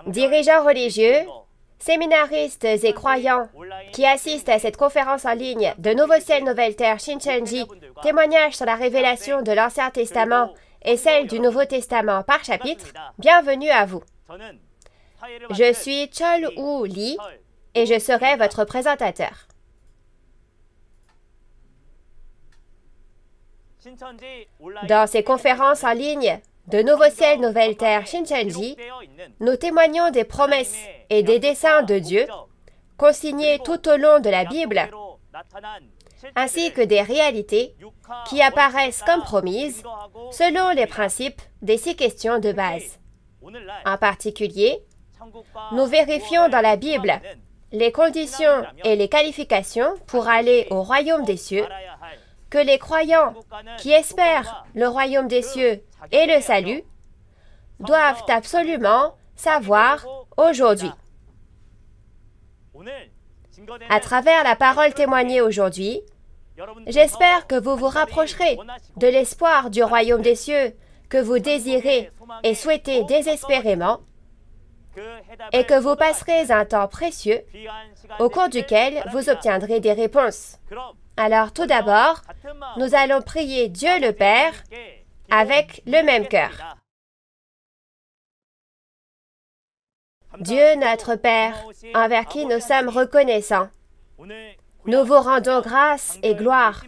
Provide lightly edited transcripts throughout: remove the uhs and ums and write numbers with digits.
Dirigeants religieux, séminaristes et croyants qui assistent à cette conférence en ligne de Nouveau Ciel, Nouvelle Terre, Shincheonji, témoignage sur la révélation de l'Ancien Testament et celle du Nouveau Testament par chapitre, bienvenue à vous. Je suis Chol Woo Lee et je serai votre présentateur. Dans ces conférences en ligne de Nouveau Ciel, Nouvelle Terre, Shincheonji, nous témoignons des promesses et des desseins de Dieu consignés tout au long de la Bible, ainsi que des réalités qui apparaissent comme promises selon les principes des 6 questions de base. En particulier, nous vérifions dans la Bible les conditions et les qualifications pour aller au royaume des cieux que les croyants qui espèrent le royaume des cieux et le salut doivent absolument savoir aujourd'hui. À travers la parole témoignée aujourd'hui, j'espère que vous vous rapprocherez de l'espoir du royaume des cieux que vous désirez et souhaitez désespérément et que vous passerez un temps précieux au cours duquel vous obtiendrez des réponses. Alors tout d'abord, nous allons prier Dieu le Père avec le même cœur. Dieu notre Père, envers qui nous sommes reconnaissants, nous vous rendons grâce et gloire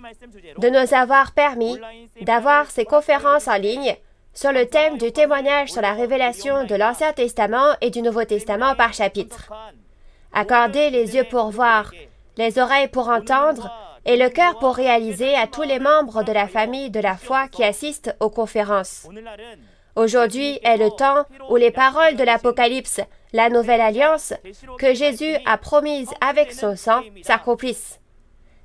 de nous avoir permis d'avoir ces conférences en ligne sur le thème du témoignage sur la révélation de l'Ancien Testament et du Nouveau Testament par chapitre. Accordez les yeux pour voir, les oreilles pour entendre et le cœur pour réaliser à tous les membres de la famille de la foi qui assistent aux conférences. Aujourd'hui est le temps où les paroles de l'Apocalypse, la nouvelle alliance, que Jésus a promise avec son sang, s'accomplissent.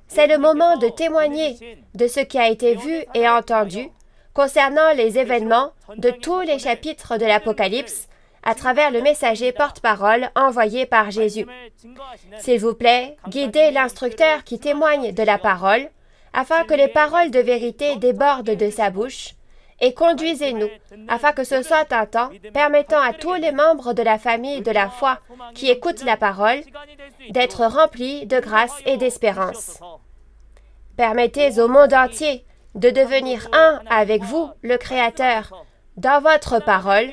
C'est le moment de témoigner de ce qui a été vu et entendu concernant les événements de tous les chapitres de l'Apocalypse à travers le messager porte-parole envoyé par Jésus. S'il vous plaît, guidez l'instructeur qui témoigne de la parole, afin que les paroles de vérité débordent de sa bouche, et conduisez-nous, afin que ce soit un temps permettant à tous les membres de la famille de la foi qui écoutent la parole d'être remplis de grâce et d'espérance. Permettez au monde entier de devenir un avec vous, le Créateur, dans votre parole,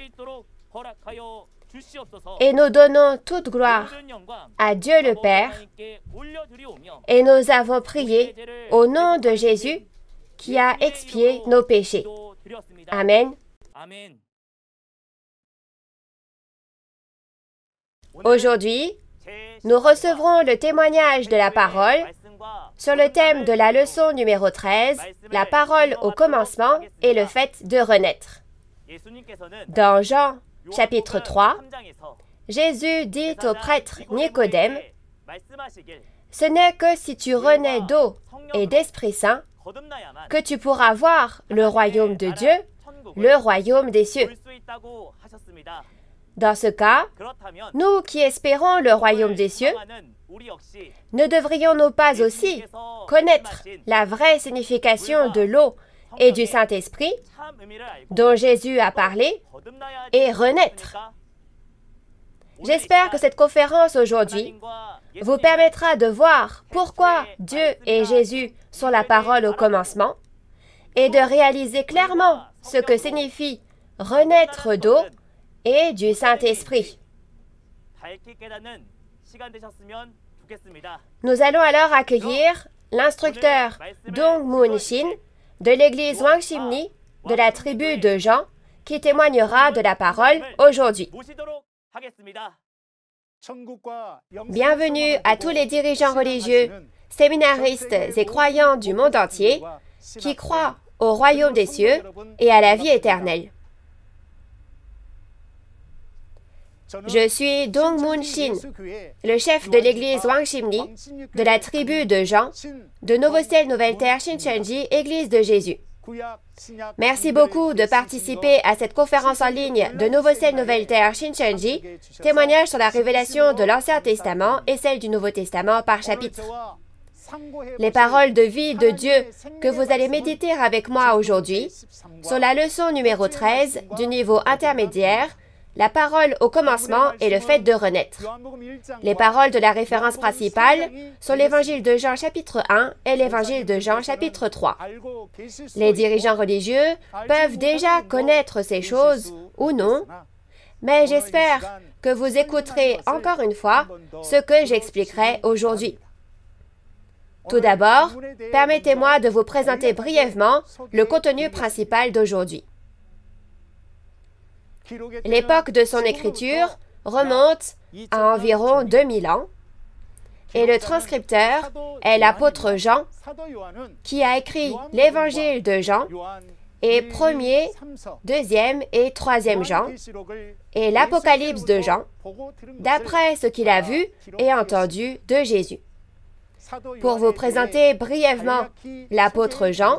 et nous donnons toute gloire à Dieu le Père, et nous avons prié au nom de Jésus qui a expié nos péchés. Amen. Aujourd'hui, nous recevrons le témoignage de la parole sur le thème de la leçon numéro 13, la parole au commencement et le fait de renaître. Dans Jean, chapitre 3, Jésus dit au prêtre Nicodème, « Ce n'est que si tu renais d'eau et d'Esprit Saint que tu pourras voir le royaume de Dieu, le royaume des cieux. » Dans ce cas, nous qui espérons le royaume des cieux, ne devrions-nous pas aussi connaître la vraie signification de l'eau et du Saint-Esprit dont Jésus a parlé et renaître? J'espère que cette conférence aujourd'hui vous permettra de voir pourquoi Dieu et Jésus sont la parole au commencement et de réaliser clairement ce que signifie renaître d'eau et du Saint-Esprit. Nous allons alors accueillir l'instructeur Dong Moon Shin de l'église Wangsimni de la tribu de Jean qui témoignera de la parole aujourd'hui. Bienvenue à tous les dirigeants religieux, séminaristes et croyants du monde entier qui croient au royaume des cieux et à la vie éternelle. Je suis Dong Moon Shin, le chef de l'église Wangsimni de la tribu de Jean, de Nouveau Ciel, Nouvelle Terre, Shincheonji, Église de Jésus. Merci beaucoup de participer à cette conférence en ligne de Nouveau Ciel, Nouvelle Terre, Shincheonji, témoignage sur la révélation de l'Ancien Testament et celle du Nouveau Testament par chapitre. Les paroles de vie de Dieu que vous allez méditer avec moi aujourd'hui sont la leçon numéro 13 du niveau intermédiaire, la parole au commencement et le fait de renaître. Les paroles de la référence principale sont l'Évangile de Jean chapitre 1 et l'Évangile de Jean chapitre 3. Les dirigeants religieux peuvent déjà connaître ces choses ou non, mais j'espère que vous écouterez encore une fois ce que j'expliquerai aujourd'hui. Tout d'abord, permettez-moi de vous présenter brièvement le contenu principal d'aujourd'hui. L'époque de son écriture remonte à environ 2000 ans et le transcripteur est l'apôtre Jean qui a écrit l'Évangile de Jean et 1er, 2e et 3e Jean et l'Apocalypse de Jean d'après ce qu'il a vu et entendu de Jésus. Pour vous présenter brièvement l'apôtre Jean,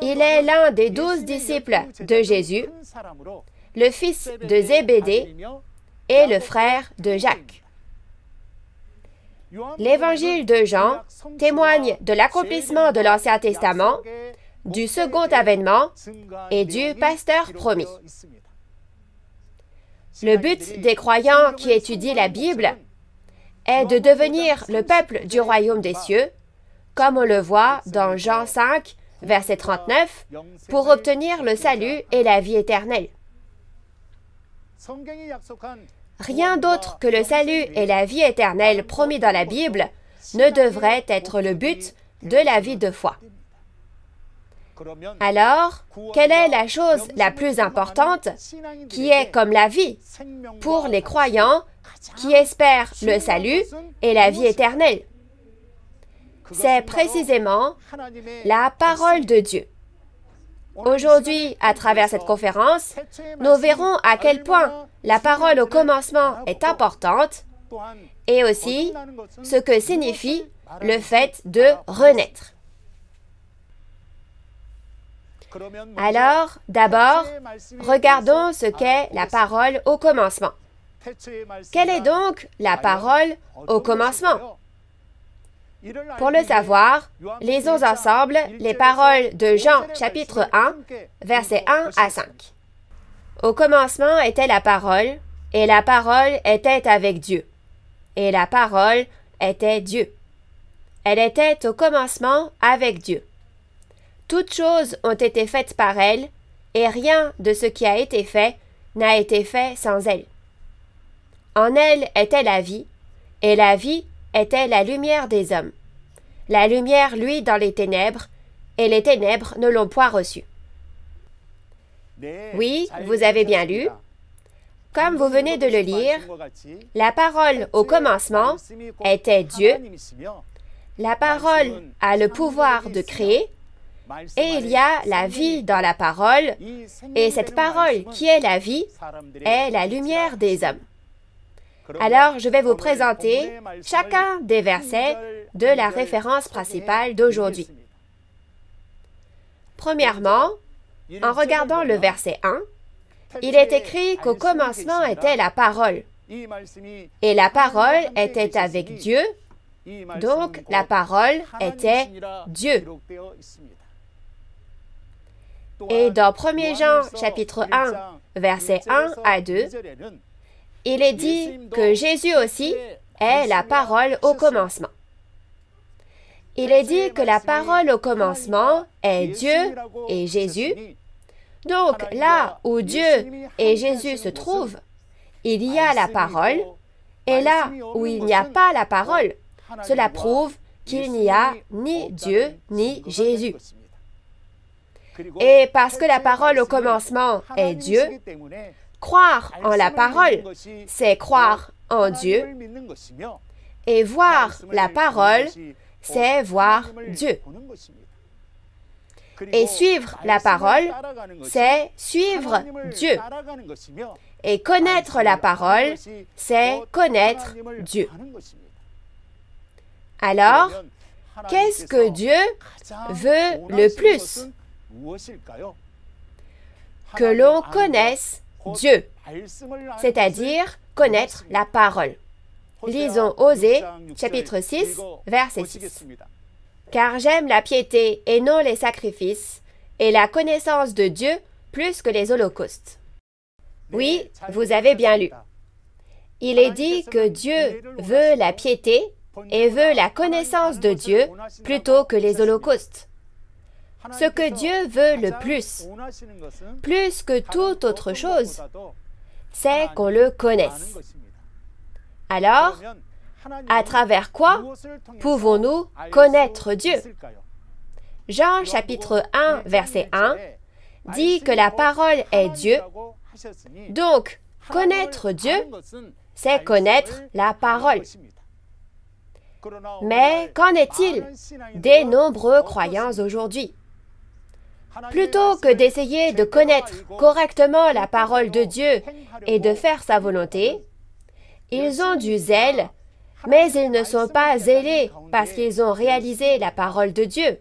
il est l'un des 12 disciples de Jésus, le fils de Zébédée et le frère de Jacques. L'Évangile de Jean témoigne de l'accomplissement de l'Ancien Testament, du second avènement et du pasteur promis. Le but des croyants qui étudient la Bible est de devenir le peuple du royaume des cieux, comme on le voit dans Jean 5, verset 39, pour obtenir le salut et la vie éternelle. Rien d'autre que le salut et la vie éternelle promis dans la Bible ne devrait être le but de la vie de foi. Alors, quelle est la chose la plus importante qui est comme la vie pour les croyants qui espèrent le salut et la vie éternelle? C'est précisément la parole de Dieu. Aujourd'hui, à travers cette conférence, nous verrons à quel point la parole au commencement est importante et aussi ce que signifie le fait de renaître. Alors, d'abord, regardons ce qu'est la parole au commencement. Quelle est donc la parole au commencement? Pour le savoir, lisons ensemble les paroles de Jean chapitre 1, versets 1 à 5. Au commencement était la parole, et la parole était avec Dieu. Et la parole était Dieu. Elle était au commencement avec Dieu. Toutes choses ont été faites par elle, et rien de ce qui a été fait n'a été fait sans elle. En elle était la vie, et la vie était la lumière des hommes. La lumière luit dans les ténèbres, et les ténèbres ne l'ont point reçue. Oui, vous avez bien lu. Comme vous venez de le lire, la parole au commencement était Dieu. La parole a le pouvoir de créer, et il y a la vie dans la parole, et cette parole qui est la vie est la lumière des hommes. Alors, je vais vous présenter chacun des versets de la référence principale d'aujourd'hui. Premièrement, en regardant le verset 1, il est écrit qu'au commencement était la parole, et la parole était avec Dieu, donc la parole était Dieu. Et dans 1 Jean chapitre 1, versets 1 à 2, il est dit que Jésus aussi est la parole au commencement. Il est dit que la parole au commencement est Dieu et Jésus. Donc, là où Dieu et Jésus se trouvent, il y a la parole, et là où il n'y a pas la parole, cela prouve qu'il n'y a ni Dieu ni Jésus. Et parce que la parole au commencement est Dieu, croire en la parole, c'est croire en Dieu, et voir la parole, c'est voir Dieu. Et suivre la parole, c'est suivre Dieu. Et connaître la parole, c'est connaître Dieu. Alors, qu'est-ce que Dieu veut le plus? Que l'on connaisse Dieu, c'est-à-dire connaître la parole. Lisons Osée, chapitre 6, verset 6. « Car j'aime la piété et non les sacrifices, et la connaissance de Dieu plus que les holocaustes. » Oui, vous avez bien lu. Il est dit que Dieu veut la piété et veut la connaissance de Dieu plutôt que les holocaustes. Ce que Dieu veut le plus que toute autre chose, c'est qu'on le connaisse. Alors, à travers quoi pouvons-nous connaître Dieu? Jean chapitre 1, verset 1 dit que la parole est Dieu. Donc, connaître Dieu, c'est connaître la parole. Mais qu'en est-il des nombreux croyants aujourd'hui? Plutôt que d'essayer de connaître correctement la parole de Dieu et de faire sa volonté, ils ont du zèle, mais ils ne sont pas zélés parce qu'ils ont réalisé la parole de Dieu.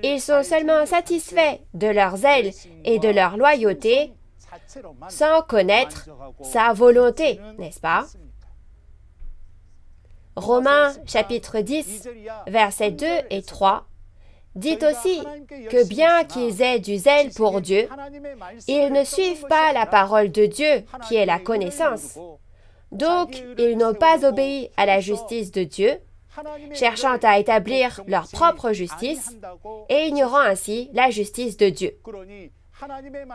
Ils sont seulement satisfaits de leur zèle et de leur loyauté sans connaître sa volonté, n'est-ce pas? Romains chapitre 10, versets 2 et 3 dit aussi que bien qu'ils aient du zèle pour Dieu, ils ne suivent pas la parole de Dieu qui est la connaissance. Donc, ils n'ont pas obéi à la justice de Dieu, cherchant à établir leur propre justice et ignorant ainsi la justice de Dieu.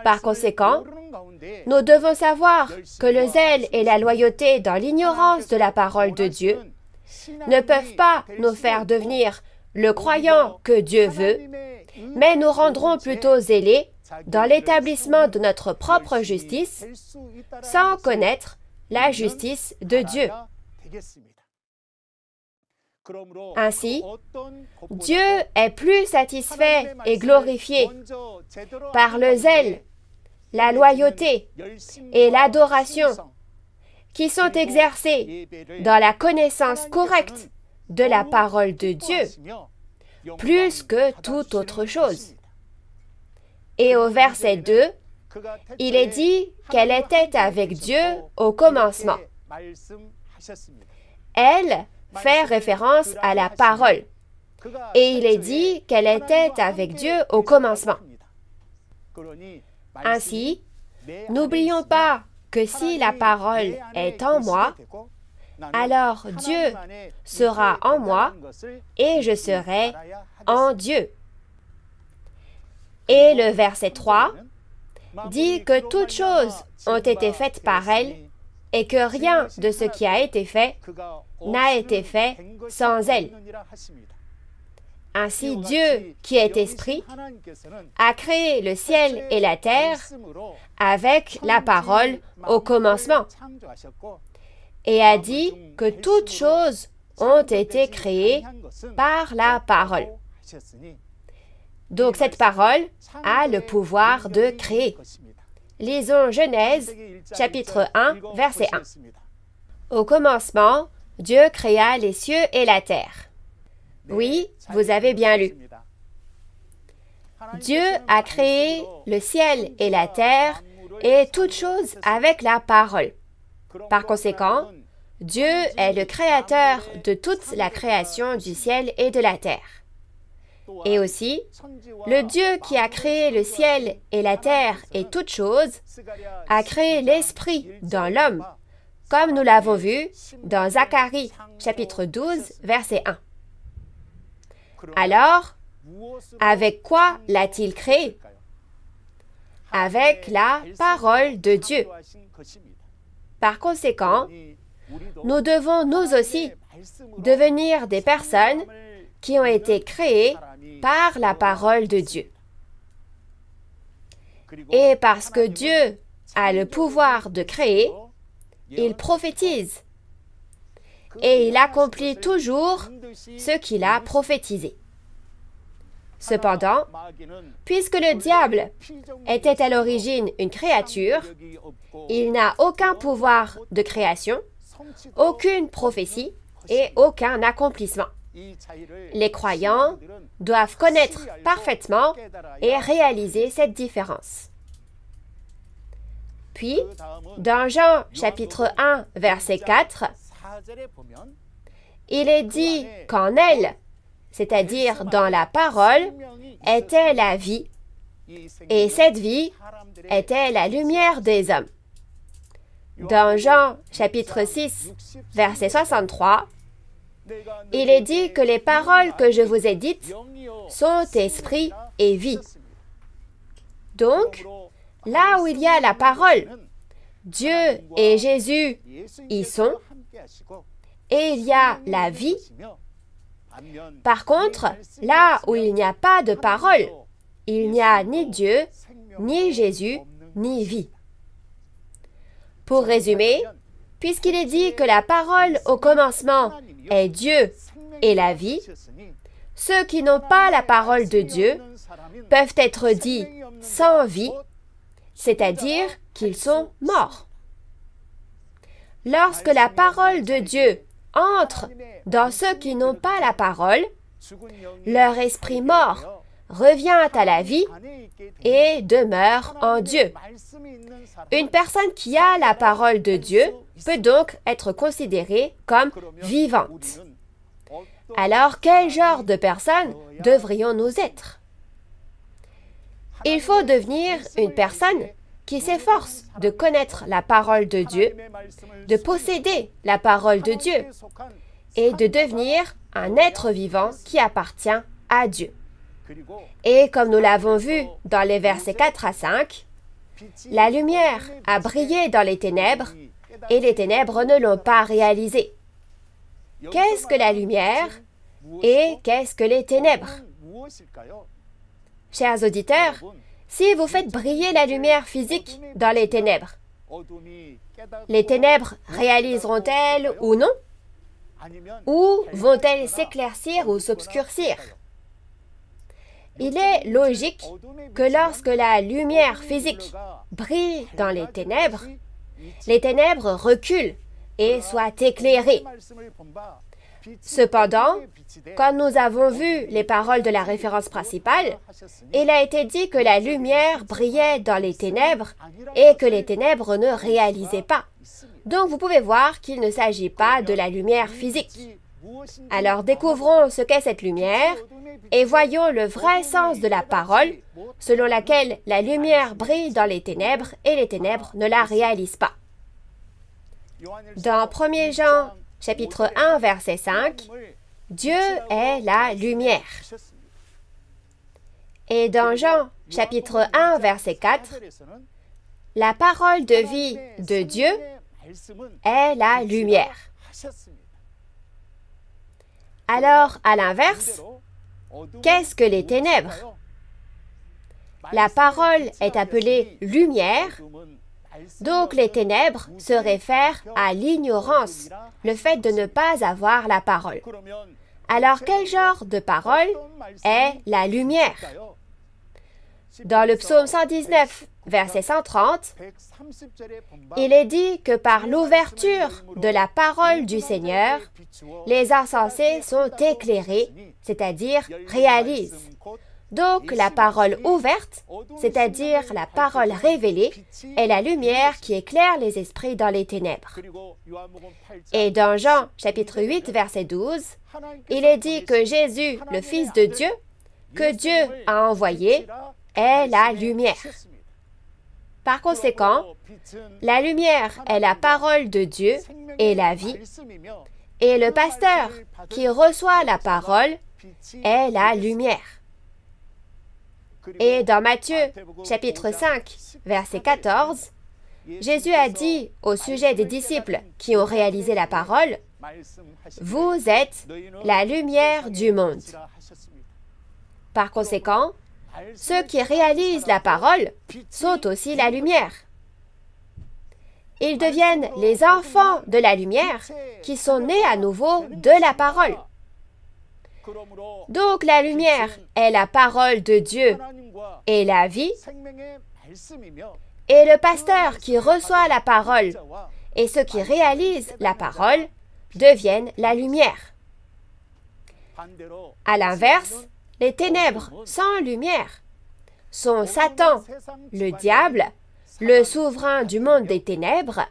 Par conséquent, nous devons savoir que le zèle et la loyauté dans l'ignorance de la parole de Dieu ne peuvent pas nous faire devenir le croyant que Dieu veut, mais nous rendront plutôt zélés dans l'établissement de notre propre justice sans connaître la justice de Dieu. Ainsi, Dieu est plus satisfait et glorifié par le zèle, la loyauté et l'adoration qui sont exercés dans la connaissance correcte de la parole de Dieu, plus que toute autre chose. Et au verset 2, il est dit qu'elle était avec Dieu au commencement. Elle fait référence à la parole. Et il est dit qu'elle était avec Dieu au commencement. Ainsi, n'oublions pas que si la parole est en moi, alors Dieu sera en moi et je serai en Dieu. Et le verset 3 dit que toutes choses ont été faites par elle et que rien de ce qui a été fait n'a été fait sans elle. Ainsi, Dieu, qui est esprit, a créé le ciel et la terre avec la parole au commencement et a dit que toutes choses ont été créées par la parole. Donc cette parole a le pouvoir de créer. Lisons Genèse, chapitre 1, verset 1. Au commencement, Dieu créa les cieux et la terre. Oui, vous avez bien lu. Dieu a créé le ciel et la terre et toutes choses avec la parole. Par conséquent, Dieu est le créateur de toute la création du ciel et de la terre. Et aussi, le Dieu qui a créé le ciel et la terre et toutes choses a créé l'esprit dans l'homme, comme nous l'avons vu dans Zacharie, chapitre 12, verset 1. Alors, avec quoi l'a-t-il créé? Avec la parole de Dieu. Par conséquent, nous devons nous aussi devenir des personnes qui ont été créées par la parole de Dieu. Et parce que Dieu a le pouvoir de créer, il prophétise. Et il accomplit toujours ce qu'il a prophétisé. Cependant, puisque le diable était à l'origine une créature, il n'a aucun pouvoir de création, aucune prophétie et aucun accomplissement. Les croyants doivent connaître parfaitement et réaliser cette différence. Puis, dans Jean chapitre 1, verset 4, il est dit qu'en elle, c'est-à-dire dans la parole, était la vie, et cette vie était la lumière des hommes. Dans Jean chapitre 6, verset 63, il est dit que les paroles que je vous ai dites sont esprit et vie. Donc, là où il y a la parole, Dieu et Jésus y sont, et il y a la vie. Par contre, là où il n'y a pas de parole, il n'y a ni Dieu, ni Jésus, ni vie. Pour résumer, puisqu'il est dit que la parole au commencement est Dieu et la vie, ceux qui n'ont pas la parole de Dieu peuvent être dits sans vie, c'est-à-dire qu'ils sont morts. Lorsque la parole de Dieu entre dans ceux qui n'ont pas la parole, leur esprit mort revient à la vie et demeure en Dieu. Une personne qui a la parole de Dieu peut donc être considérée comme vivante. Alors, quel genre de personne devrions-nous être? Il faut devenir une personne qui s'efforce de connaître la parole de Dieu, de posséder la parole de Dieu et de devenir un être vivant qui appartient à Dieu. Et comme nous l'avons vu dans les versets 4 à 5, la lumière a brillé dans les ténèbres et les ténèbres ne l'ont pas réalisé. Qu'est-ce que la lumière et qu'est-ce que les ténèbres? Chers auditeurs, si vous faites briller la lumière physique dans les ténèbres réaliseront-elles ou non? Ou vont-elles s'éclaircir ou s'obscurcir? Il est logique que lorsque la lumière physique brille dans les ténèbres reculent et soient éclairées. Cependant, quand nous avons vu les paroles de la référence principale, il a été dit que la lumière brillait dans les ténèbres et que les ténèbres ne réalisaient pas. Donc vous pouvez voir qu'il ne s'agit pas de la lumière physique. Alors découvrons ce qu'est cette lumière et voyons le vrai sens de la parole selon laquelle la lumière brille dans les ténèbres et les ténèbres ne la réalisent pas. Dans 1 Jean chapitre 1 verset 5, Dieu est la lumière. Et dans Jean chapitre 1 verset 4, la parole de vie de Dieu est la lumière. Alors, à l'inverse, qu'est-ce que les ténèbres? La parole est appelée lumière, donc les ténèbres se réfèrent à l'ignorance, le fait de ne pas avoir la parole. Alors, quel genre de parole est la lumière? Dans le psaume 119, verset 130, il est dit que par l'ouverture de la parole du Seigneur, les insensés sont éclairés, c'est-à-dire réalisent. Donc la parole ouverte, c'est-à-dire la parole révélée, est la lumière qui éclaire les esprits dans les ténèbres. Et dans Jean chapitre 8, verset 12, il est dit que Jésus, le Fils de Dieu, que Dieu a envoyé, est la lumière. Par conséquent, la lumière est la parole de Dieu et la vie, et le pasteur qui reçoit la parole est la lumière. Et dans Matthieu, chapitre 5, verset 14, Jésus a dit au sujet des disciples qui ont réalisé la parole, « Vous êtes la lumière du monde. » Par conséquent, ceux qui réalisent la parole sont aussi la lumière. Ils deviennent les enfants de la lumière qui sont nés à nouveau de la parole. Donc la lumière est la parole de Dieu et la vie, et le pasteur qui reçoit la parole et ceux qui réalisent la parole deviennent la lumière. À l'inverse, les ténèbres sans lumière sont Satan, le diable, le souverain du monde des ténèbres,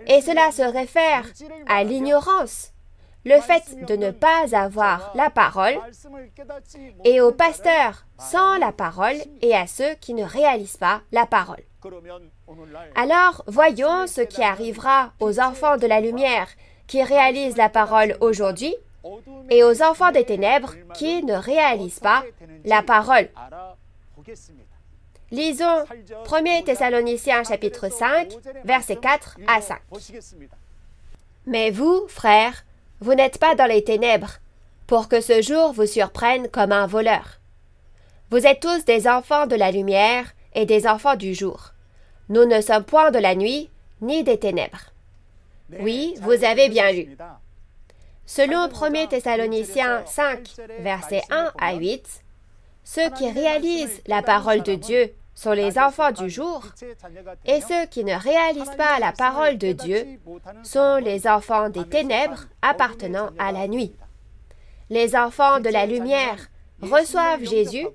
Et cela se réfère à l'ignorance, le fait de ne pas avoir la parole, et aux pasteurs sans la parole et à ceux qui ne réalisent pas la parole. Alors, voyons ce qui arrivera aux enfants de la lumière qui réalisent la parole aujourd'hui et aux enfants des ténèbres qui ne réalisent pas la parole. Lisons 1 Thessaloniciens chapitre 5, versets 4 à 5. Mais vous, frères, vous n'êtes pas dans les ténèbres, pour que ce jour vous surprenne comme un voleur. Vous êtes tous des enfants de la lumière et des enfants du jour. Nous ne sommes point de la nuit, ni des ténèbres. Oui, vous avez bien lu. Selon 1 Thessaloniciens 5, versets 1 à 8, ceux qui réalisent la parole de Dieu sont les enfants du jour, et ceux qui ne réalisent pas la parole de Dieu sont les enfants des ténèbres appartenant à la nuit. Les enfants de la lumière reçoivent Jésus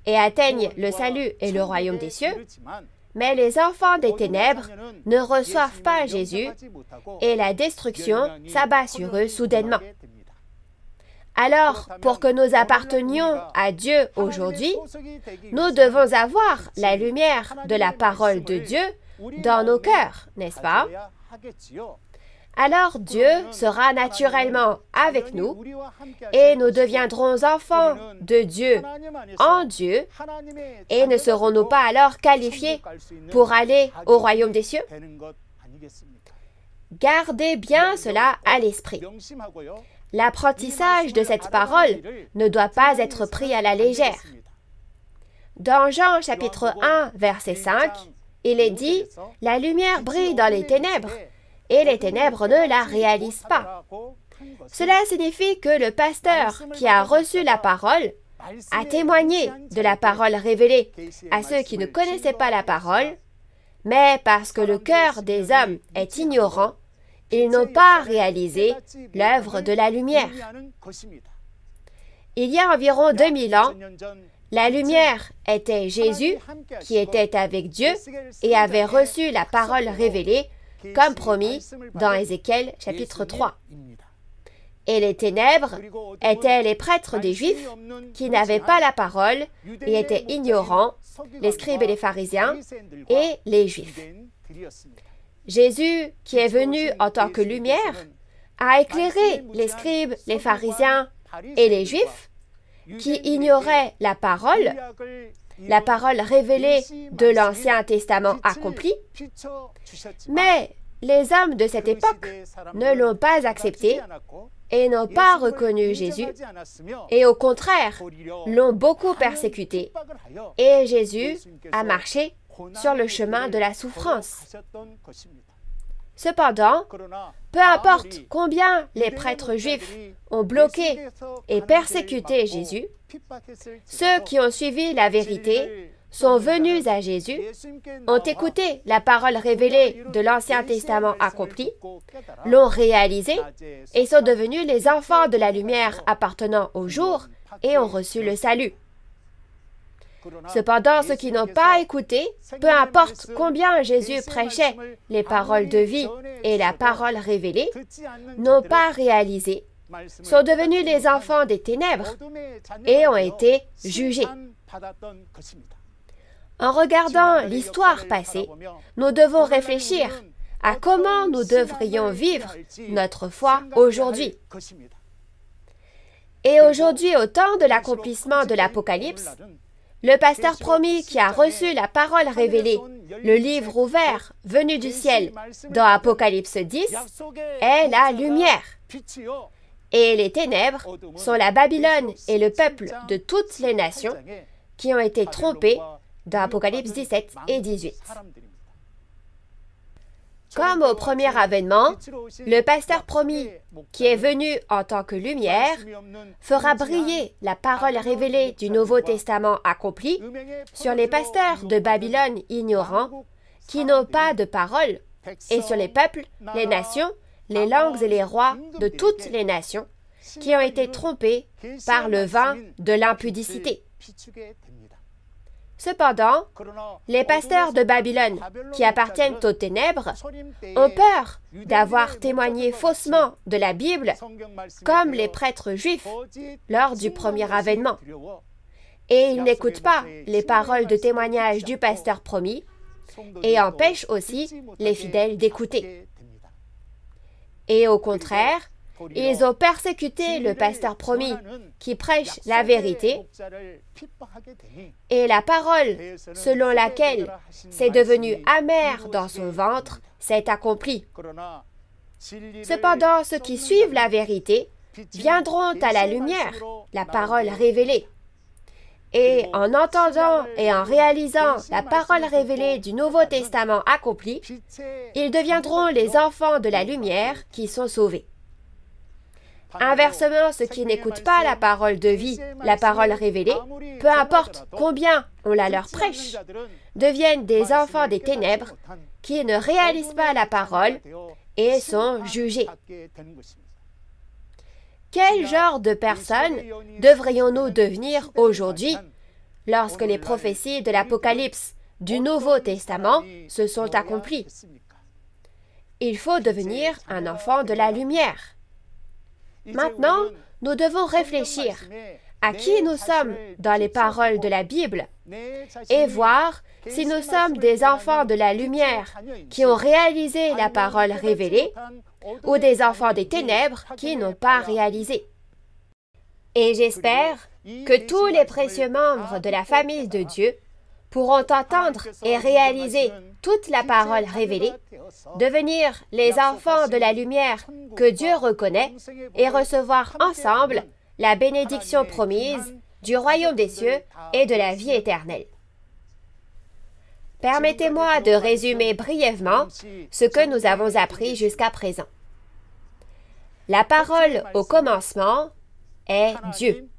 et atteignent le salut et le royaume des cieux, mais les enfants des ténèbres ne reçoivent pas Jésus et la destruction s'abat sur eux soudainement. Alors, pour que nous appartenions à Dieu aujourd'hui, nous devons avoir la lumière de la parole de Dieu dans nos cœurs, n'est-ce pas? Alors Dieu sera naturellement avec nous et nous deviendrons enfants de Dieu en Dieu et ne serons-nous pas alors qualifiés pour aller au royaume des cieux? Gardez bien cela à l'esprit. L'apprentissage de cette parole ne doit pas être pris à la légère. Dans Jean chapitre 1, verset 5, il est dit « La lumière brille dans les ténèbres, et les ténèbres ne la réalisent pas. » Cela signifie que le pasteur qui a reçu la parole a témoigné de la parole révélée à ceux qui ne connaissaient pas la parole, mais parce que le cœur des hommes est ignorant, ils n'ont pas réalisé l'œuvre de la lumière. Il y a environ 2000 ans, la lumière était Jésus, qui était avec Dieu et avait reçu la parole révélée, comme promis dans Ézéchiel chapitre 3. Et les ténèbres étaient les prêtres des Juifs qui n'avaient pas la parole et étaient ignorants, les scribes et les pharisiens et les Juifs. Jésus, qui est venu en tant que lumière, a éclairé les scribes, les pharisiens et les Juifs qui ignoraient la parole révélée de l'Ancien Testament accompli, mais les hommes de cette époque ne l'ont pas accepté et n'ont pas reconnu Jésus, et au contraire, l'ont beaucoup persécuté, et Jésus a marché sur le chemin de la souffrance. Cependant, peu importe combien les prêtres juifs ont bloqué et persécuté Jésus, ceux qui ont suivi la vérité sont venus à Jésus, ont écouté la parole révélée de l'Ancien Testament accompli, l'ont réalisée et sont devenus les enfants de la lumière appartenant au jour et ont reçu le salut. Cependant, ceux qui n'ont pas écouté, peu importe combien Jésus prêchait les paroles de vie et la parole révélée, n'ont pas réalisé, sont devenus les enfants des ténèbres et ont été jugés. En regardant l'histoire passée, nous devons réfléchir à comment nous devrions vivre notre foi aujourd'hui. Et aujourd'hui, au temps de l'accomplissement de l'Apocalypse, le pasteur promis qui a reçu la parole révélée, le livre ouvert venu du ciel dans Apocalypse 10, est la lumière. Et les ténèbres sont la Babylone et le peuple de toutes les nations qui ont été trompés dans Apocalypse 17 et 18. Comme au premier avènement, le pasteur promis, qui est venu en tant que lumière, fera briller la parole révélée du Nouveau Testament accompli sur les pasteurs de Babylone ignorants qui n'ont pas de parole, et sur les peuples, les nations, les langues et les rois de toutes les nations qui ont été trompés par le vin de l'impudicité. Cependant, les pasteurs de Babylone, qui appartiennent aux ténèbres, ont peur d'avoir témoigné faussement de la Bible, comme les prêtres juifs lors du premier avènement. Et ils n'écoutent pas les paroles de témoignage du pasteur promis et empêchent aussi les fidèles d'écouter. Et au contraire, ils ont persécuté le pasteur promis qui prêche la vérité et la parole selon laquelle c'est devenu amer dans son ventre s'est accomplie. Cependant, ceux qui suivent la vérité viendront à la lumière, la parole révélée. Et en entendant et en réalisant la parole révélée du Nouveau Testament accomplie, ils deviendront les enfants de la lumière qui sont sauvés. Inversement, ceux qui n'écoutent pas la parole de vie, la parole révélée, peu importe combien on la leur prêche, deviennent des enfants des ténèbres qui ne réalisent pas la parole et sont jugés. Quel genre de personnes devrions-nous devenir aujourd'hui lorsque les prophéties de l'Apocalypse du Nouveau Testament se sont accomplies? Il faut devenir un enfant de la lumière. Maintenant, nous devons réfléchir à qui nous sommes dans les paroles de la Bible et voir si nous sommes des enfants de la lumière qui ont réalisé la parole révélée ou des enfants des ténèbres qui n'ont pas réalisé. Et j'espère que tous les précieux membres de la famille de Dieu pourront entendre et réaliser toute la parole révélée, devenir les enfants de la lumière que Dieu reconnaît et recevoir ensemble la bénédiction promise du royaume des cieux et de la vie éternelle. Permettez-moi de résumer brièvement ce que nous avons appris jusqu'à présent. La parole au commencement est Dieu.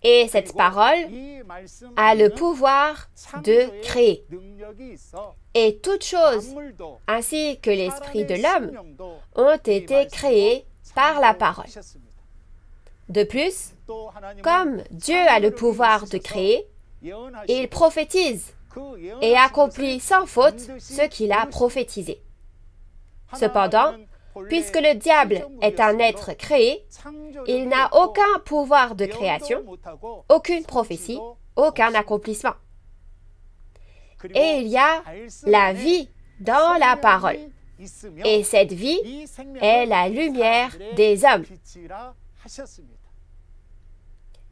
Et cette parole a le pouvoir de créer. Et toutes choses, ainsi que l'esprit de l'homme, ont été créées par la parole. De plus, comme Dieu a le pouvoir de créer, il prophétise et accomplit sans faute ce qu'il a prophétisé. Cependant, puisque le diable est un être créé, il n'a aucun pouvoir de création, aucune prophétie, aucun accomplissement. Et il y a la vie dans la parole. Et cette vie est la lumière des hommes.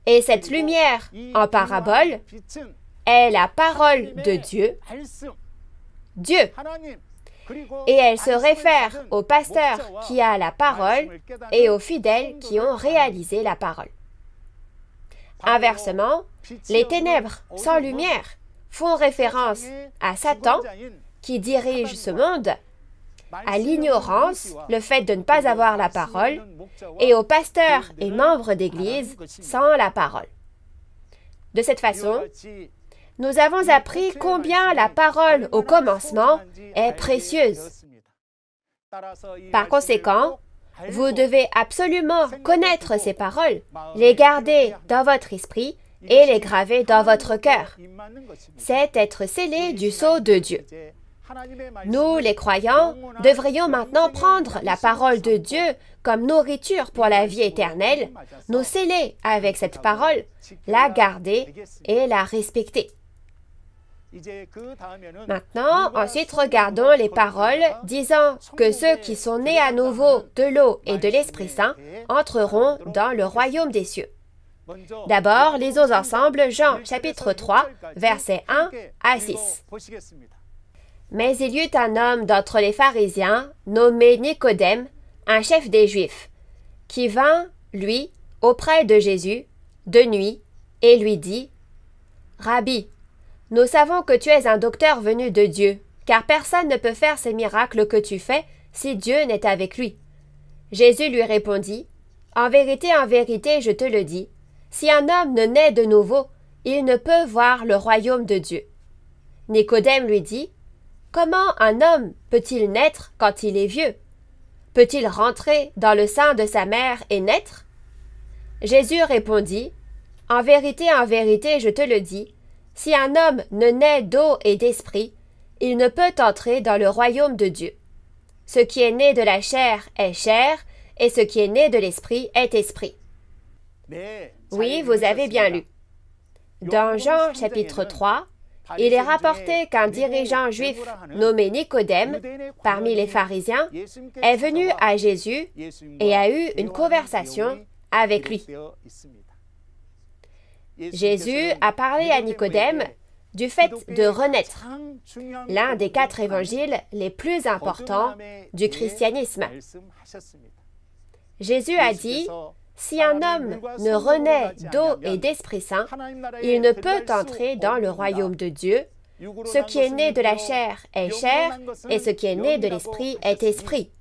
Et cette lumière en parabole est la parole de Dieu, Dieu. Et elle se réfère au pasteur qui a la parole et aux fidèles qui ont réalisé la parole. Inversement, les ténèbres sans lumière font référence à Satan qui dirige ce monde, à l'ignorance, le fait de ne pas avoir la parole, et aux pasteurs et membres d'Église sans la parole. De cette façon, nous avons appris combien la parole au commencement est précieuse. Par conséquent, vous devez absolument connaître ces paroles, les garder dans votre esprit et les graver dans votre cœur. C'est être scellé du sceau de Dieu. Nous, les croyants, devrions maintenant prendre la parole de Dieu comme nourriture pour la vie éternelle, nous sceller avec cette parole, la garder et la respecter. Maintenant, ensuite, regardons les paroles disant que ceux qui sont nés à nouveau de l'eau et de l'Esprit Saint entreront dans le royaume des cieux. D'abord, lisons ensemble Jean chapitre 3, versets 1 à 6. Mais il y eut un homme d'entre les pharisiens, nommé Nicodème, un chef des Juifs, qui vint, lui, auprès de Jésus, de nuit, et lui dit, « Rabbi, nous savons que tu es un docteur venu de Dieu, car personne ne peut faire ces miracles que tu fais si Dieu n'est avec lui. » Jésus lui répondit, « en vérité, je te le dis, si un homme ne naît de nouveau, il ne peut voir le royaume de Dieu. » Nicodème lui dit, « Comment un homme peut-il naître quand il est vieux? Peut-il rentrer dans le sein de sa mère et naître? » Jésus répondit, « en vérité, je te le dis, si un homme ne naît d'eau et d'esprit, il ne peut entrer dans le royaume de Dieu. Ce qui est né de la chair est chair, et ce qui est né de l'esprit est esprit. Oui, vous avez bien lu. Dans Jean chapitre 3, il est rapporté qu'un dirigeant juif nommé Nicodème, parmi les pharisiens, est venu à Jésus et a eu une conversation avec lui. Jésus a parlé à Nicodème du fait de renaître, l'un des 4 évangiles les plus importants du christianisme. Jésus a dit, « Si un homme ne renaît d'eau et d'Esprit Saint, il ne peut entrer dans le royaume de Dieu. Ce qui est né de la chair est chair, et ce qui est né de l'Esprit est esprit. »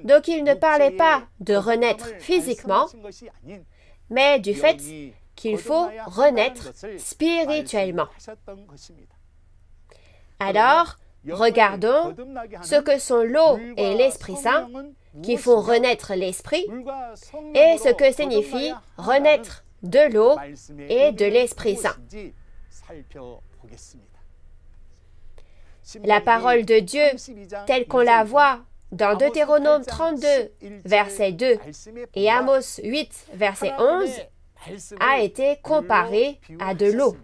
Donc il ne parlait pas de renaître physiquement, mais du fait qu'il faut renaître spirituellement. Alors, regardons ce que sont l'eau et l'Esprit Saint qui font renaître l'Esprit et ce que signifie renaître de l'eau et de l'Esprit Saint. La parole de Dieu, telle qu'on la voit dans Deutéronome 32, verset 2 et Amos 8, verset 11, a été comparée à de l'eau.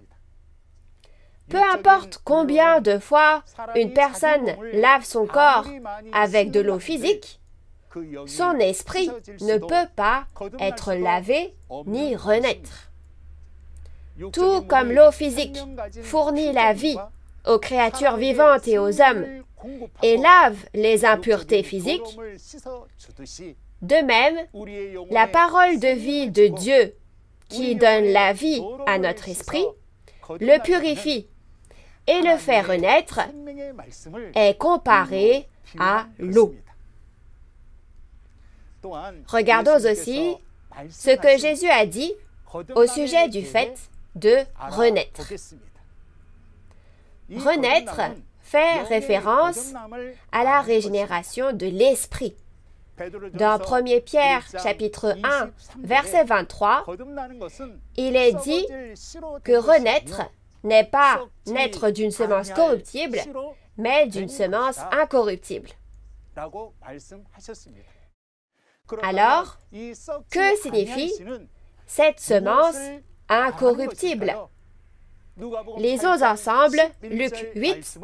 Peu importe combien de fois une personne lave son corps avec de l'eau physique, son esprit ne peut pas être lavé ni renaître. Tout comme l'eau physique fournit la vie aux créatures vivantes et aux hommes et lave les impuretés physiques, de même, la parole de vie de Dieu qui donne la vie à notre esprit, le purifie et le fait renaître, est comparé à l'eau. Regardons aussi ce que Jésus a dit au sujet du fait de renaître. Renaître fait référence à la régénération de l'esprit. Dans 1 Pierre, chapitre 1, verset 23, il est dit que renaître n'est pas naître d'une semence corruptible, mais d'une semence incorruptible. Alors, que signifie cette semence incorruptible? Lisons ensemble Luc 8,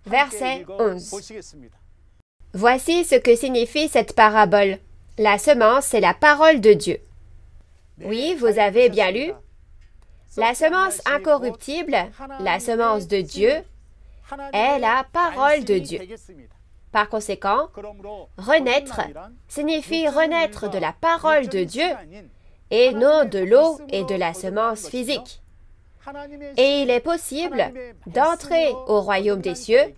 verset 11. Voici ce que signifie cette parabole. La semence, c'est la parole de Dieu. Oui, vous avez bien lu. La semence incorruptible, la semence de Dieu, est la parole de Dieu. Par conséquent, renaître signifie renaître de la parole de Dieu et non de l'eau et de la semence physique. Et il est possible d'entrer au royaume des cieux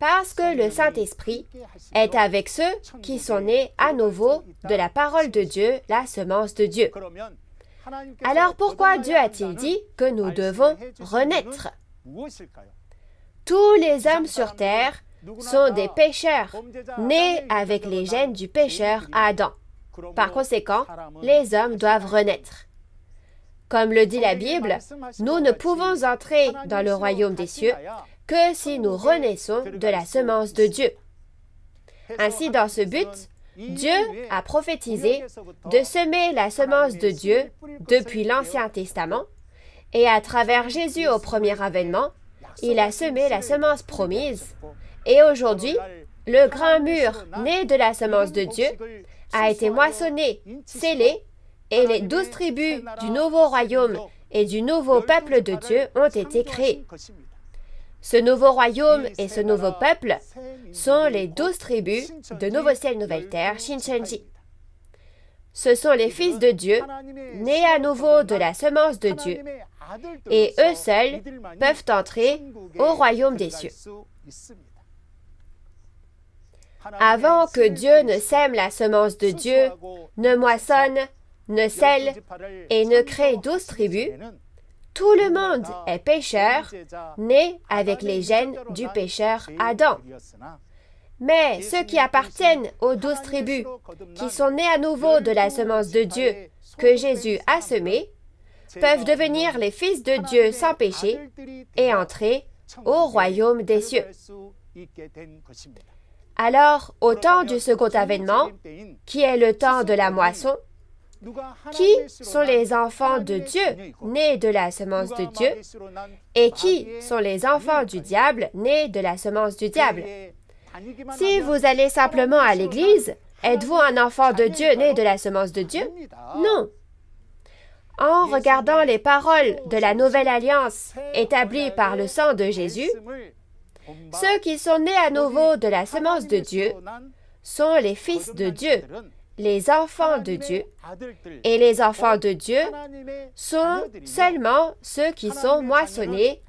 parce que le Saint-Esprit est avec ceux qui sont nés à nouveau de la parole de Dieu, la semence de Dieu. Alors pourquoi Dieu a-t-il dit que nous devons renaître? Tous les hommes sur terre sont des pécheurs, nés avec les gènes du pécheur Adam. Par conséquent, les hommes doivent renaître. Comme le dit la Bible, nous ne pouvons entrer dans le royaume des cieux que si nous renaissons de la semence de Dieu. Ainsi, dans ce but, Dieu a prophétisé de semer la semence de Dieu depuis l'Ancien Testament, et à travers Jésus au premier avènement, il a semé la semence promise, et aujourd'hui, le grain mûr né de la semence de Dieu a été moissonné, scellé, et les 12 tribus du nouveau royaume et du nouveau peuple de Dieu ont été créés. Ce nouveau royaume et ce nouveau peuple sont les 12 tribus de Nouveau Ciel, Nouvelle Terre, Shincheonji. Ce sont les fils de Dieu, nés à nouveau de la semence de Dieu, et eux seuls peuvent entrer au royaume des cieux. Avant que Dieu ne sème la semence de Dieu, ne moissonne, ne scelle et ne crée 12 tribus, tout le monde est pécheur, né avec les gènes du pécheur Adam. Mais ceux qui appartiennent aux 12 tribus, qui sont nés à nouveau de la semence de Dieu que Jésus a semée, peuvent devenir les fils de Dieu sans péché et entrer au royaume des cieux. Alors, au temps du second avènement, qui est le temps de la moisson, qui sont les enfants de Dieu, nés de la semence de Dieu, et qui sont les enfants du diable, nés de la semence du diable? Si vous allez simplement à l'église, êtes-vous un enfant de Dieu né de la semence de Dieu? Non. En regardant les paroles de la nouvelle alliance établie par le sang de Jésus, ceux qui sont nés à nouveau de la semence de Dieu sont les fils de Dieu, les enfants de Dieu, et les enfants de Dieu sont seulement ceux qui sont moissonnés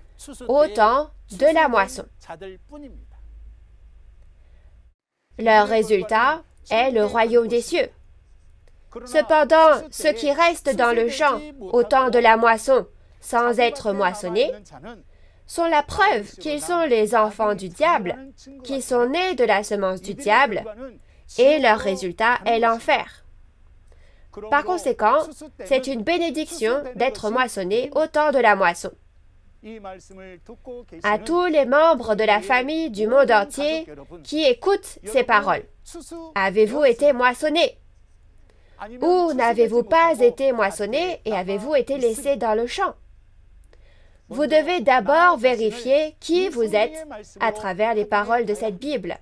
au temps de la moisson. Leur résultat est le royaume des cieux. Cependant, ceux qui restent dans le champ au temps de la moisson sans être moissonnés sont la preuve qu'ils sont les enfants du diable, qui sont nés de la semence du diable, et leur résultat est l'enfer. Par conséquent, c'est une bénédiction d'être moissonné au temps de la moisson. À tous les membres de la famille du monde entier qui écoutent ces paroles, avez-vous été moissonné? Ou n'avez-vous pas été moissonné et avez-vous été laissé dans le champ? Vous devez d'abord vérifier qui vous êtes à travers les paroles de cette Bible.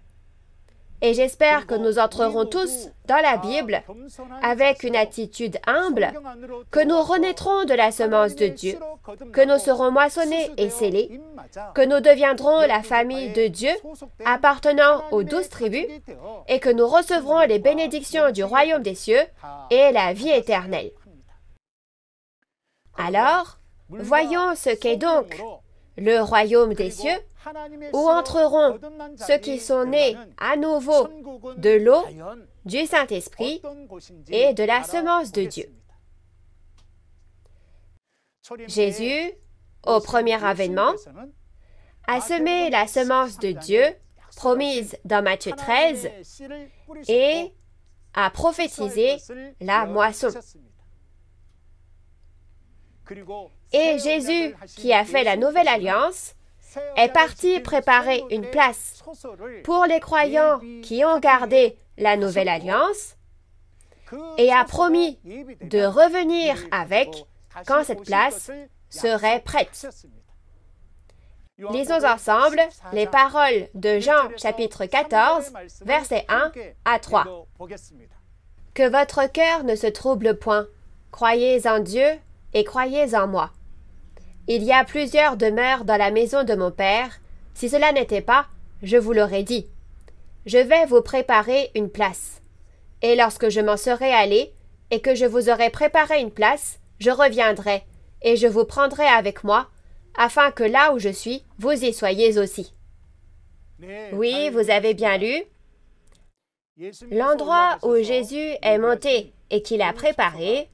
Et j'espère que nous entrerons tous dans la Bible avec une attitude humble, que nous renaîtrons de la semence de Dieu, que nous serons moissonnés et scellés, que nous deviendrons la famille de Dieu appartenant aux 12 tribus et que nous recevrons les bénédictions du royaume des cieux et la vie éternelle. Alors, voyons ce qu'est donc le royaume des cieux, où entreront ceux qui sont nés à nouveau de l'eau, du Saint-Esprit et de la semence de Dieu. Jésus, au premier avènement, a semé la semence de Dieu, promise dans Matthieu 13, et a prophétisé la moisson. Et Jésus, qui a fait la nouvelle alliance, est parti préparer une place pour les croyants qui ont gardé la nouvelle alliance et a promis de revenir avec quand cette place serait prête. Lisons ensemble les paroles de Jean chapitre 14, versets 1 à 3. « Que votre cœur ne se trouble point. Croyez en Dieu et croyez en moi. Il y a plusieurs demeures dans la maison de mon Père. Si cela n'était pas, je vous l'aurais dit. Je vais vous préparer une place. Et lorsque je m'en serai allé, et que je vous aurai préparé une place, je reviendrai, et je vous prendrai avec moi, afin que là où je suis, vous y soyez aussi. » Oui, vous avez bien lu. L'endroit où Jésus est monté et qu'il a préparé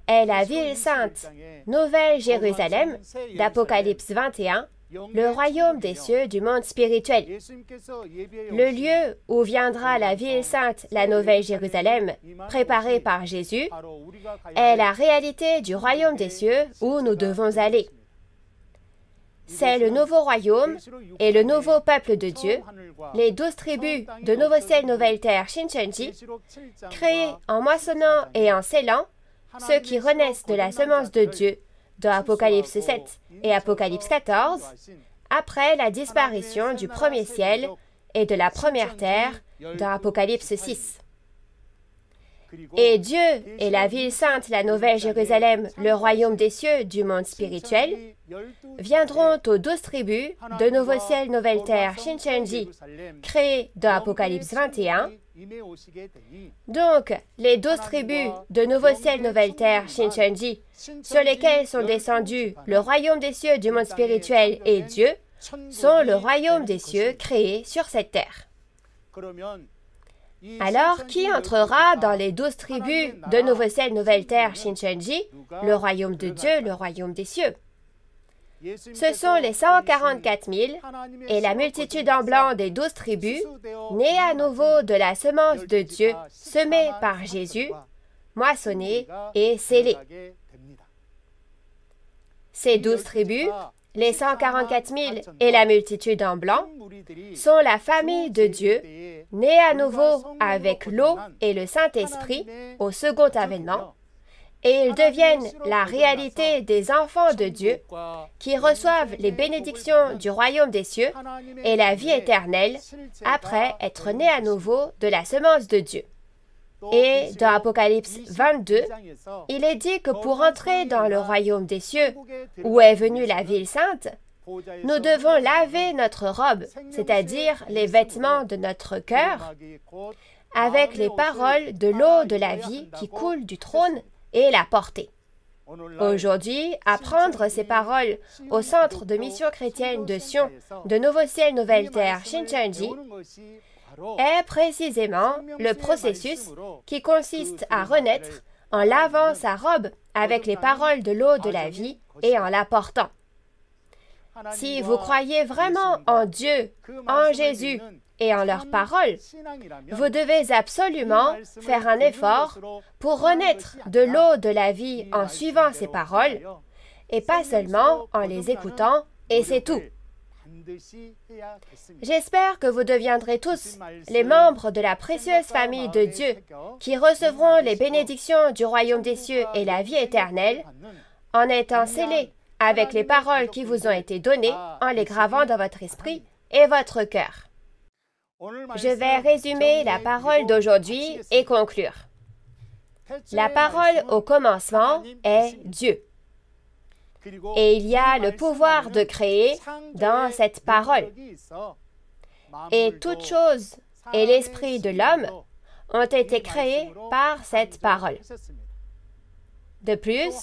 est la ville sainte, Nouvelle Jérusalem, d'Apocalypse 21, le royaume des cieux du monde spirituel. Le lieu où viendra la ville sainte, la Nouvelle Jérusalem, préparée par Jésus, est la réalité du royaume des cieux où nous devons aller. C'est le nouveau royaume et le nouveau peuple de Dieu, les 12 tribus de Nouveau Ciel, Nouvelle Terre, Shincheonji, créés en moissonnant et en scellant, ceux qui renaissent de la semence de Dieu, dans Apocalypse 7 et Apocalypse 14, après la disparition du premier ciel et de la première terre, dans Apocalypse 6. Et Dieu et la ville sainte, la Nouvelle Jérusalem, le royaume des cieux du monde spirituel, viendront aux 12 tribus de Nouveau Ciel, Nouvelle Terre, Shincheonji, créés dans Apocalypse 21. Donc, les 12 tribus de Nouveau Ciel, Nouvelle Terre, Shincheonji, sur lesquelles sont descendus le royaume des cieux du monde spirituel et Dieu, sont le royaume des cieux créé sur cette terre. Alors, qui entrera dans les 12 tribus de Nouveau Ciel, Nouvelle Terre, Shincheonji, le royaume de Dieu, le royaume des cieux? Ce sont les 144 000 et la multitude en blanc des 12 tribus, nés à nouveau de la semence de Dieu, semée par Jésus, moissonnés et scellés. Ces 12 tribus, les 144 000 et la multitude en blanc, sont la famille de Dieu, née à nouveau avec l'eau et le Saint-Esprit au second avènement, et ils deviennent la réalité des enfants de Dieu qui reçoivent les bénédictions du royaume des cieux et la vie éternelle après être nés à nouveau de la semence de Dieu. Et dans Apocalypse 22, il est dit que pour entrer dans le royaume des cieux, où est venue la ville sainte, nous devons laver notre robe, c'est-à-dire les vêtements de notre cœur, avec les paroles de l'eau de la vie qui coule du trône et la porter. Aujourd'hui, apprendre ces paroles au Centre de mission chrétienne de Sion, de Nouveau Ciel, Nouvelle Terre, Shincheonji, est précisément le processus qui consiste à renaître en lavant sa robe avec les paroles de l'eau de la vie et en la portant. Si vous croyez vraiment en Dieu, en Jésus et en leurs paroles, vous devez absolument faire un effort pour renaître de l'eau de la vie en suivant ces paroles et pas seulement en les écoutant, et c'est tout. J'espère que vous deviendrez tous les membres de la précieuse famille de Dieu qui recevront les bénédictions du royaume des cieux et la vie éternelle en étant scellés avec les paroles qui vous ont été données en les gravant dans votre esprit et votre cœur. Je vais résumer la parole d'aujourd'hui et conclure. La parole au commencement est Dieu. Et il y a le pouvoir de créer dans cette parole. Et toutes choses et l'esprit de l'homme ont été créés par cette parole. De plus,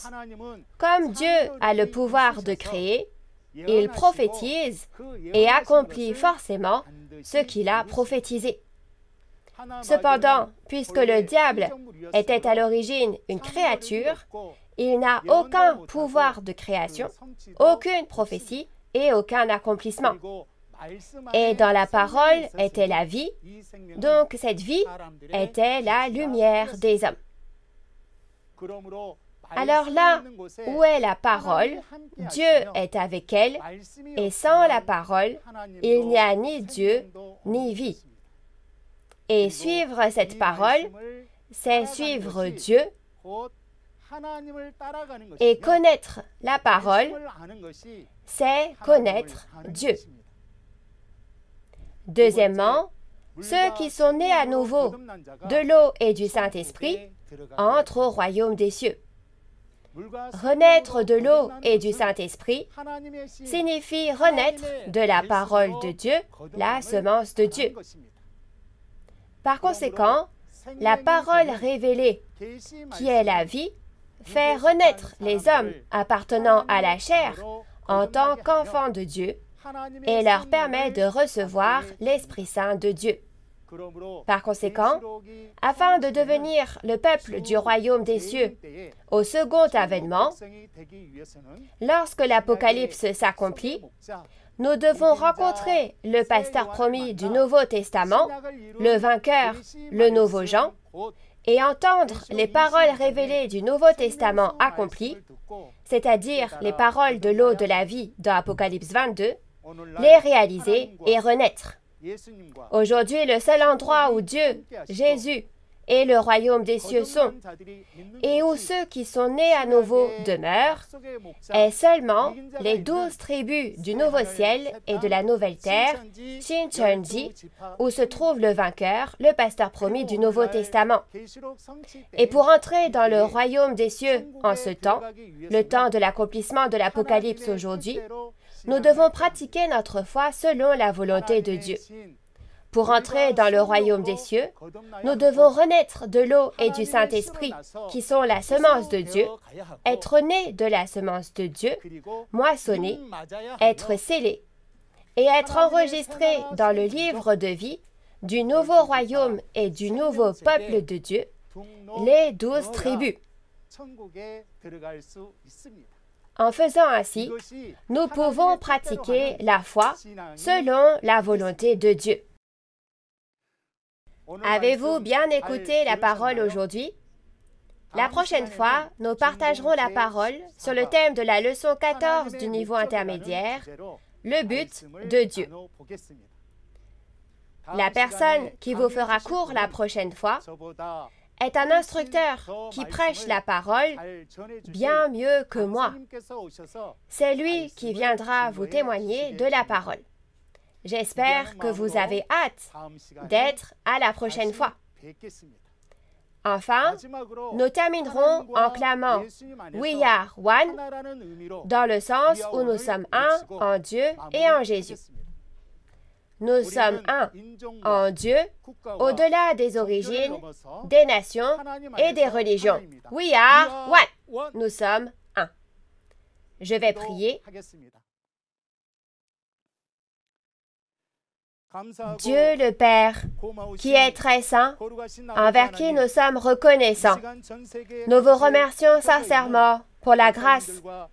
comme Dieu a le pouvoir de créer, il prophétise et accomplit forcément ce qu'il a prophétisé. Cependant, puisque le diable était à l'origine une créature, il n'a aucun pouvoir de création, aucune prophétie et aucun accomplissement. Et dans la parole était la vie, donc cette vie était la lumière des hommes. Alors là où est la parole, Dieu est avec elle, et sans la parole, il n'y a ni Dieu ni vie. Et suivre cette parole, c'est suivre Dieu, et connaître la parole, c'est connaître Dieu. Deuxièmement, ceux qui sont nés à nouveau de l'eau et du Saint-Esprit entrent au royaume des cieux. Renaître de l'eau et du Saint-Esprit signifie renaître de la parole de Dieu, la semence de Dieu. Par conséquent, la parole révélée, qui est la vie, fait renaître les hommes appartenant à la chair en tant qu'enfants de Dieu et leur permet de recevoir l'Esprit Saint de Dieu. Par conséquent, afin de devenir le peuple du royaume des cieux au second avènement, lorsque l'Apocalypse s'accomplit, nous devons rencontrer le pasteur promis du Nouveau Testament, le vainqueur, le nouveau Jean, et entendre les paroles révélées du Nouveau Testament accompli, c'est-à-dire les paroles de l'eau de la vie dans Apocalypse 22, les réaliser et renaître. Aujourd'hui, le seul endroit où Dieu, Jésus et le royaume des cieux sont, et où ceux qui sont nés à nouveau demeurent, est seulement les 12 tribus du nouveau ciel et de la nouvelle terre, Shincheonji, où se trouve le vainqueur, le pasteur promis du Nouveau Testament. Et pour entrer dans le royaume des cieux en ce temps, le temps de l'accomplissement de l'Apocalypse aujourd'hui, nous devons pratiquer notre foi selon la volonté de Dieu. Pour entrer dans le royaume des cieux, nous devons renaître de l'eau et du Saint-Esprit, qui sont la semence de Dieu, être nés de la semence de Dieu, moissonnés, être scellés, et être enregistrés dans le livre de vie du nouveau royaume et du nouveau peuple de Dieu, les 12 tribus. En faisant ainsi, nous pouvons pratiquer la foi selon la volonté de Dieu. Avez-vous bien écouté la parole aujourd'hui? La prochaine fois, nous partagerons la parole sur le thème de la leçon 14 du niveau intermédiaire, le but de Dieu. La personne qui vous fera cours la prochaine fois est un instructeur qui prêche la parole bien mieux que moi. C'est lui qui viendra vous témoigner de la parole. J'espère que vous avez hâte d'être à la prochaine fois. Enfin, nous terminerons en clamant « We are one » dans le sens où nous sommes un en Dieu et en Jésus. Nous sommes un en Dieu, au-delà des origines, des nations et des religions. We are one. Nous sommes un. Je vais prier. Dieu le Père, qui est très saint, envers qui nous sommes reconnaissants, nous vous remercions sincèrement pour la grâce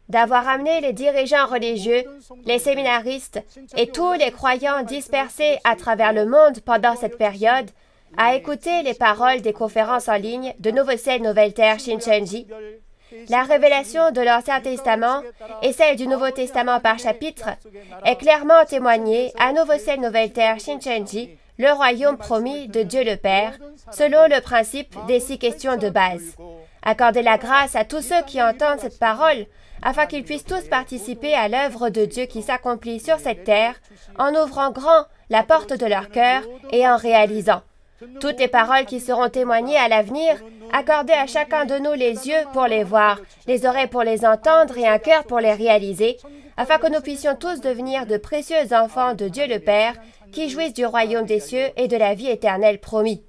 d'avoir amené les dirigeants religieux, les séminaristes et tous les croyants dispersés à travers le monde pendant cette période à écouter les paroles des conférences en ligne de Nouveau Ciel, Nouvelle Terre, Shincheonji. La révélation de l'Ancien Testament et celle du Nouveau Testament par chapitre est clairement témoignée à Nouveau Ciel, Nouvelle Terre, Shincheonji, le royaume promis de Dieu le Père, selon le principe des 6 questions de base. Accordez la grâce à tous ceux qui entendent cette parole, afin qu'ils puissent tous participer à l'œuvre de Dieu qui s'accomplit sur cette terre, en ouvrant grand la porte de leur cœur et en réalisant. Toutes les paroles qui seront témoignées à l'avenir, accordez à chacun de nous les yeux pour les voir, les oreilles pour les entendre et un cœur pour les réaliser, afin que nous puissions tous devenir de précieux enfants de Dieu le Père, qui jouissent du royaume des cieux et de la vie éternelle promis.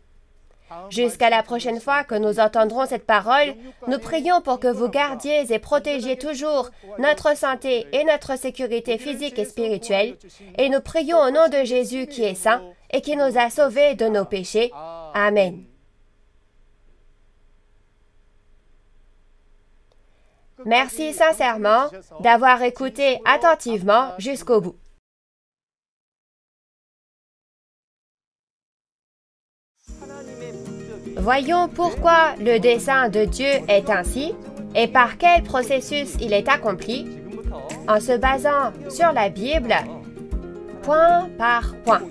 Jusqu'à la prochaine fois que nous entendrons cette parole, nous prions pour que vous gardiez et protégiez toujours notre santé et notre sécurité physique et spirituelle, et nous prions au nom de Jésus qui est saint et qui nous a sauvés de nos péchés. Amen. Merci sincèrement d'avoir écouté attentivement jusqu'au bout. Voyons pourquoi le dessein de Dieu est ainsi et par quel processus il est accompli en se basant sur la Bible, point par point.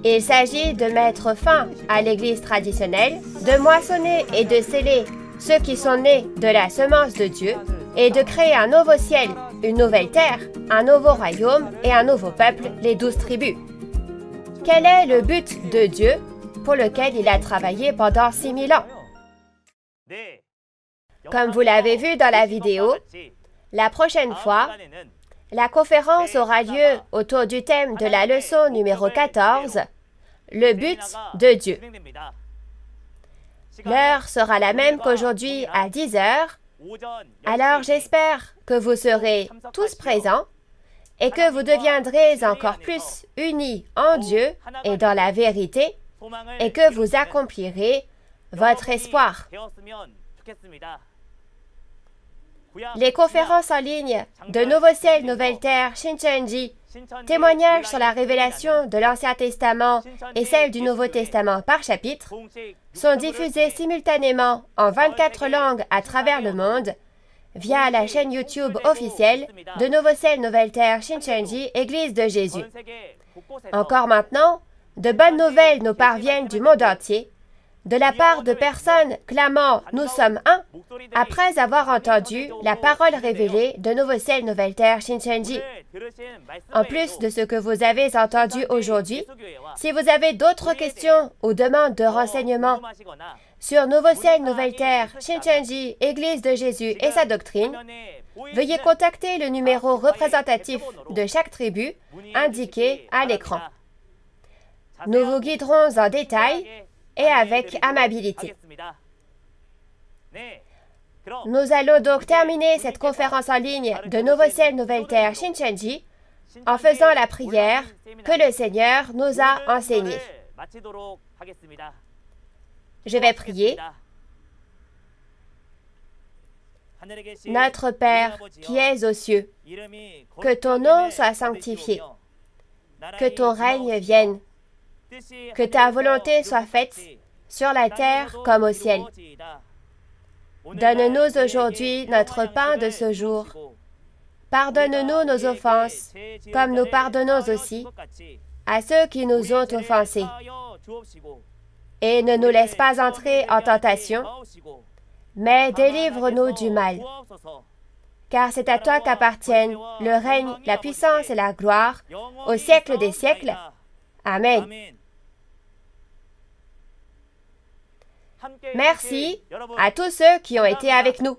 Il s'agit de mettre fin à l'Église traditionnelle, de moissonner et de sceller ceux qui sont nés de la semence de Dieu et de créer un nouveau ciel, une nouvelle terre, un nouveau royaume et un nouveau peuple, les 12 tribus. Quel est le but de Dieu pour lequel il a travaillé pendant 6000 ans? Comme vous l'avez vu dans la vidéo, la prochaine fois, la conférence aura lieu autour du thème de la leçon numéro 14, le but de Dieu. L'heure sera la même qu'aujourd'hui à 10 heures, alors j'espère que vous serez tous présents et que vous deviendrez encore plus unis en Dieu et dans la vérité et que vous accomplirez votre espoir. Les conférences en ligne de Nouveau Ciel, Nouvelle Terre, Shincheonji, témoignages sur la révélation de l'Ancien Testament et celle du Nouveau Testament par chapitre, sont diffusées simultanément en 24 langues à travers le monde via la chaîne YouTube officielle de Nouveau Ciel, Nouvelle Terre, Shincheonji, Église de Jésus. Encore maintenant, de bonnes nouvelles nous parviennent du monde entier, de la part de personnes clamant « Nous sommes un » après avoir entendu la parole révélée de Nouveau Ciel, Nouvelle Terre, Shincheonji. En plus de ce que vous avez entendu aujourd'hui, si vous avez d'autres questions ou demandes de renseignements sur Nouveau Ciel, Nouvelle Terre, Shincheonji, Église de Jésus et sa doctrine, veuillez contacter le numéro représentatif de chaque tribu indiqué à l'écran. Nous vous guiderons en détail et avec amabilité. Nous allons donc terminer cette conférence en ligne de Nouveau Ciel, Nouvelle Terre, Shincheonji en faisant la prière que le Seigneur nous a enseignée. Je vais prier. Notre Père qui es aux cieux, que ton nom soit sanctifié, que ton règne vienne, que ta volonté soit faite sur la terre comme au ciel. Donne-nous aujourd'hui notre pain de ce jour. Pardonne-nous nos offenses, comme nous pardonnons aussi à ceux qui nous ont offensés. Et ne nous laisse pas entrer en tentation, mais délivre-nous du mal. Car c'est à toi qu'appartiennent le règne, la puissance et la gloire, au siècle des siècles. Amen. Merci à tous ceux qui ont été avec nous.